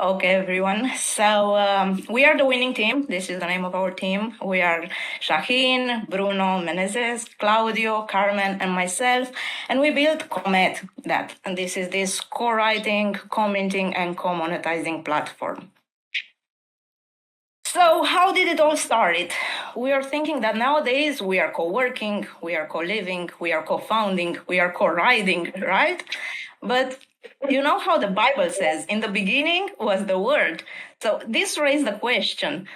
Okay, everyone. So we are the winning team. This is the name of our team. We are Shaheen, Bruno, Menezes, Claudio, Carmen, and myself. And we built Comet, and this is this co-writing, commenting, and co-monetizing platform. So how did it all start? We are thinking that nowadays we are co-working, we are co-living, we are co-founding, we are co-riding, right? But you know how the Bible says, in the beginning was the Word. So this raised the question,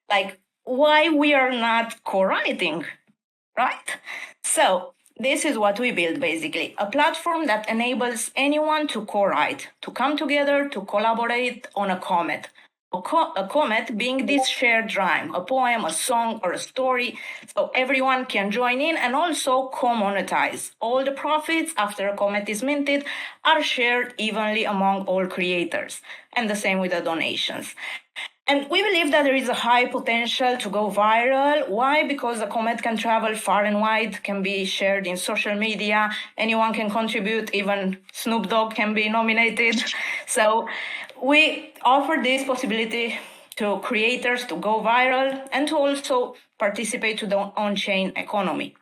like, why we are not co-writing, right? So this is what we built basically, a platform that enables anyone to co-write, to come together, to collaborate on a comet. A comet being this shared rhyme, a poem, a song, or a story, so everyone can join in and also co-monetize. All the profits after a comet is minted are shared evenly among all creators, and the same with the donations. And we believe that there is a high potential to go viral. Why? Because the comet can travel far and wide, can be shared in social media, anyone can contribute, even Snoop Dogg can be nominated. So we offer this possibility to creators to go viral and to also participate to the on-chain economy.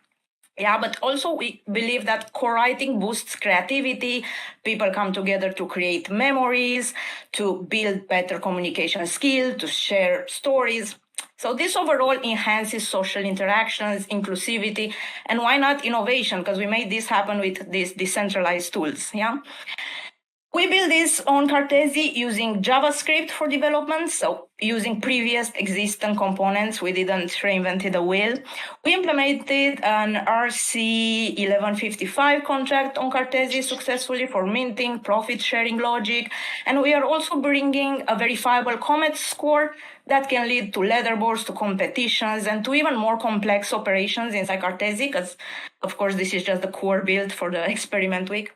Yeah, but also we believe that co-writing boosts creativity. People come together to create memories, to build better communication skill, to share stories. So this overall enhances social interactions, inclusivity, and why not innovation? Because we made this happen with these decentralized tools. Yeah. We built this on Cartesi using JavaScript for development, so using previous existing components. We didn't reinvent the wheel. We implemented an RC 1155 contract on Cartesi successfully for minting, profit sharing logic, and we are also bringing a verifiable Comet score that can lead to leaderboards, to competitions, and to even more complex operations inside Cartesi, because of course this is just the core build for the experiment week.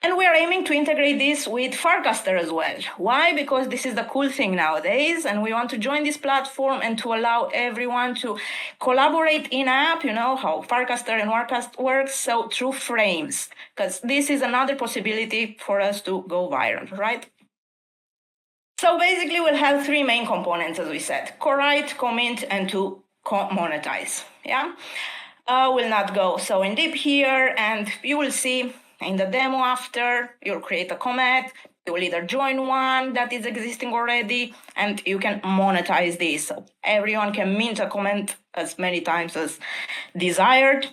And we are aiming to integrate this with Farcaster as well. Why? Because this is the cool thing nowadays, and we want to join this platform and to allow everyone to collaborate in app, you know, how Farcaster and Warcast works, so through frames, because this is another possibility for us to go viral, right? So basically we'll have three main components, as we said, co-write, comment, and to monetize, yeah? We'll not go so in deep here, and you will see in the demo after, you'll create a comet, you will either join one that is existing already, and you can monetize this. So everyone can mint a comment as many times as desired.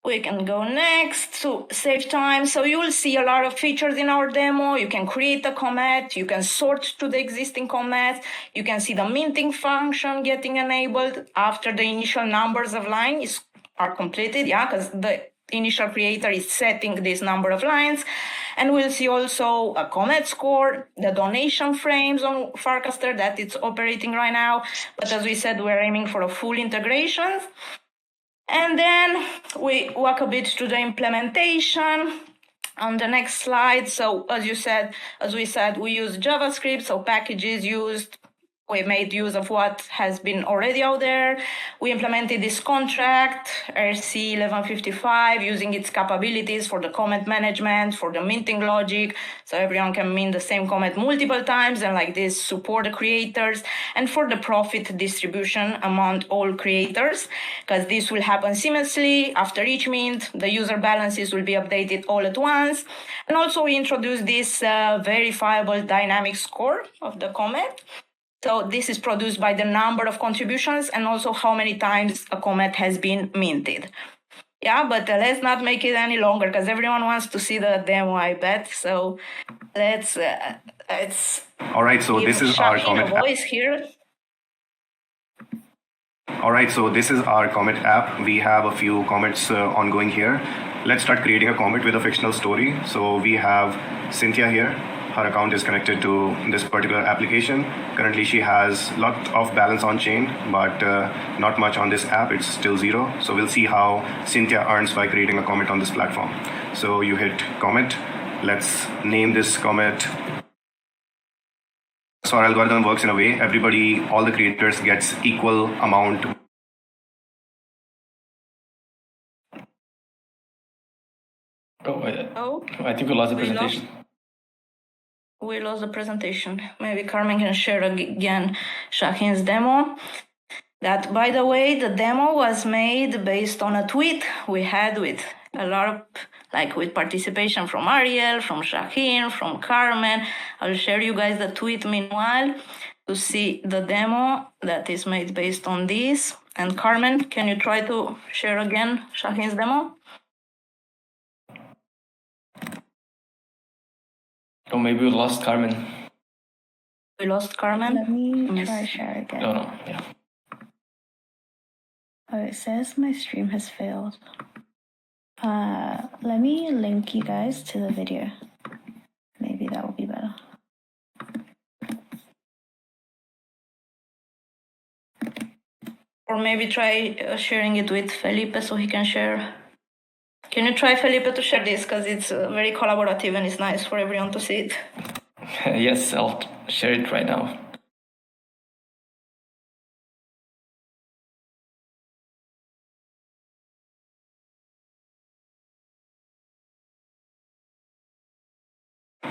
We can go next to save time. So you will see a lot of features in our demo. You can create a comet, you can sort to the existing comet, you can see the minting function getting enabled after the initial numbers of lines are completed, yeah, because the initial creator is setting this number of lines. And we'll see also a comet score, the donation frames on Farcaster that it's operating right now. But as we said, we're aiming for a full integration. And then we walk a bit to the implementation on the next slide. So as we said, we use JavaScript, so packages used. We made use of what has been already out there. We implemented this contract, RC 1155, using its capabilities for the comment management, for the minting logic, so everyone can mint the same comment multiple times and like this support the creators, and for the profit distribution among all creators, because this will happen seamlessly after each mint. The user balances will be updated all at once. And also we introduced this verifiable dynamic score of the comment. So this is produced by the number of contributions and also how many times a comet has been minted. Yeah, but let's not make it any longer because everyone wants to see the demo, I bet. So let's all right, so this is our Comet voice here. All right, so this is our Comet app. We have a few comments ongoing here. Let's start creating a comet with a fictional story. So we have Cynthia here. Her account is connected to this particular application. Currently, she has a lot of balance on chain, but not much on this app. It's still zero. So we'll see how Cynthia earns by creating a comet on this platform. So you hit comet. Let's name this comet. So our algorithm works in a way, all the creators gets equal amount. I think we lost the presentation. We lost the presentation. Maybe Carmen can share again Shahin's demo. That, by the way, the demo was made based on a tweet we had with a lot of, like, with participation from Ariel, from Shahin, from Carmen. I'll share you guys the tweet meanwhile to see the demo that is made based on this. And Carmen, can you try to share again Shahin's demo? Or maybe we lost Carmen. We lost Carmen. Let me Yes. try share again. No, yeah. Oh, it says my stream has failed. Let me link you guys to the video. Maybe that will be better. Or maybe try sharing it with Felipe so he can share. Can you try, Felipe, to share this? Because it's very collaborative and it's nice for everyone to see it. Yes, I'll share it right now.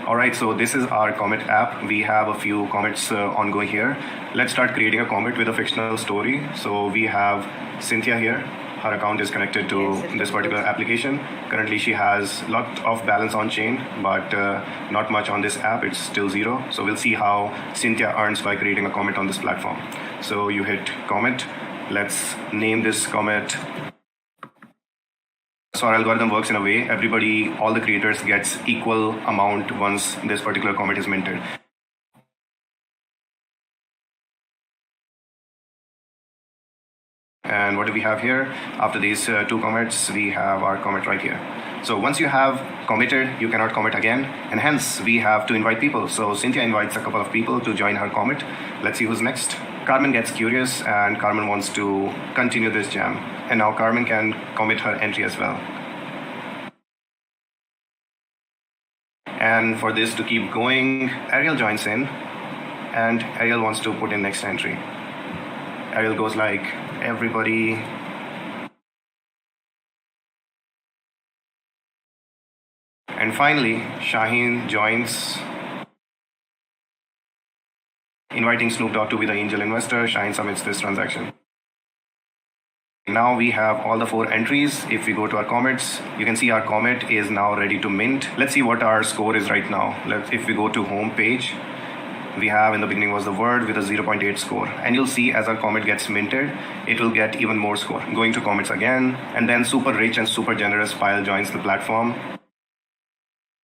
All right, so this is our Comet app. We have a few Comets ongoing here. Let's start creating a Comet with a fictional story. So we have Cynthia here. Her account is connected to this particular application. Currently, she has a lot of balance on chain, but not much on this app. It's still zero. So we'll see how Cynthia earns by creating a Comet on this platform. So you hit Comet. Let's name this Comet. So our algorithm works in a way, everybody, all the creators gets equal amount once this particular comet is minted. And what do we have here? After these two commits, we have our commit right here. So once you have committed, you cannot commit again. And hence, we have to invite people. So Cynthia invites a couple of people to join her commit. Let's see who's next. Carmen gets curious and Carmen wants to continue this jam. And now Carmen can commit her entry as well. And for this to keep going, Ariel joins in and Ariel wants to put in next entry. Ariel goes like, everybody. And finally, Shaheen joins, inviting Snoop Dogg to be the angel investor. Shaheen submits this transaction. Now we have all the four entries. If we go to our commits, you can see our commit is now ready to mint. Let's see what our score is right now. If we go to home page, we have in the beginning was the word with a 0.8 score. And you'll see as our commit gets minted, it will get even more score. Going to commits again, and then super rich and super generous Pyle joins the platform.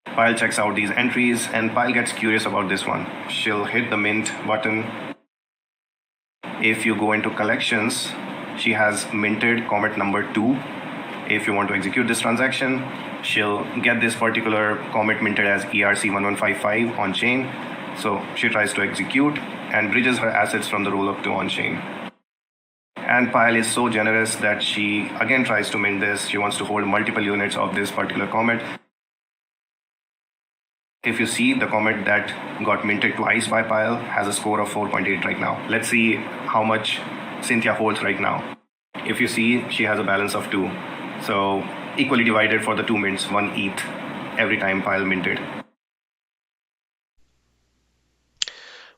Pyle checks out these entries and Pyle gets curious about this one. She'll hit the mint button. If you go into collections, she has minted comet number 2. If you want to execute this transaction, she'll get this particular comet minted as ERC1155 on chain. So she tries to execute and bridges her assets from the rollup to on chain. And Pyle is so generous that she again tries to mint this. She wants to hold multiple units of this particular comet. If you see, the comet that got minted twice by Pyle has a score of 4.8 right now. Let's see how much Cynthia holds right now. If you see, she has a balance of 2. So equally divided for the 2 mints, 1 ETH every time Pyle minted.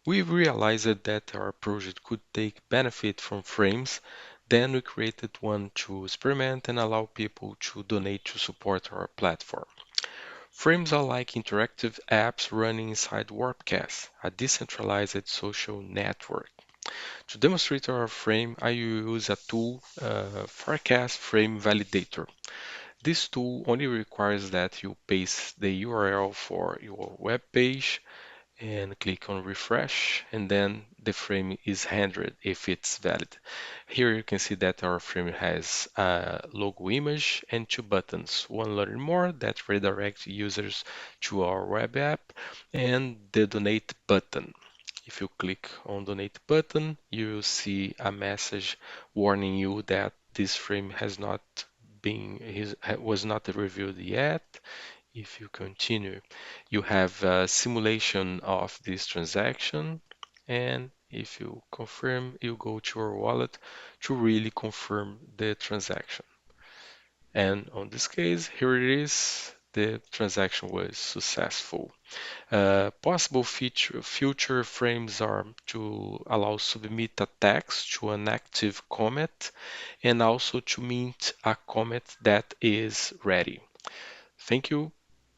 We realized that our project could take benefit from frames, then we created one to experiment and allow people to donate to support our platform. Frames are like interactive apps running inside Warpcast, a decentralized social network. To demonstrate our frame, I use a tool, Forecast Frame Validator. This tool only requires that you paste the URL for your web page and click on refresh, and then the frame is rendered if it's valid. Here you can see that our frame has a logo image and 2 buttons, one learn more that redirect users to our web app, and the donate button. If you click on donate button, you will see a message warning you that this frame was not reviewed yet. If you continue, you have a simulation of this transaction, and if you confirm, you go to your wallet to really confirm the transaction. And on this case, here it is. the transaction was successful. Possible future frames are to allow submit a text to an active commit and also to mint a commit that is ready. Thank you.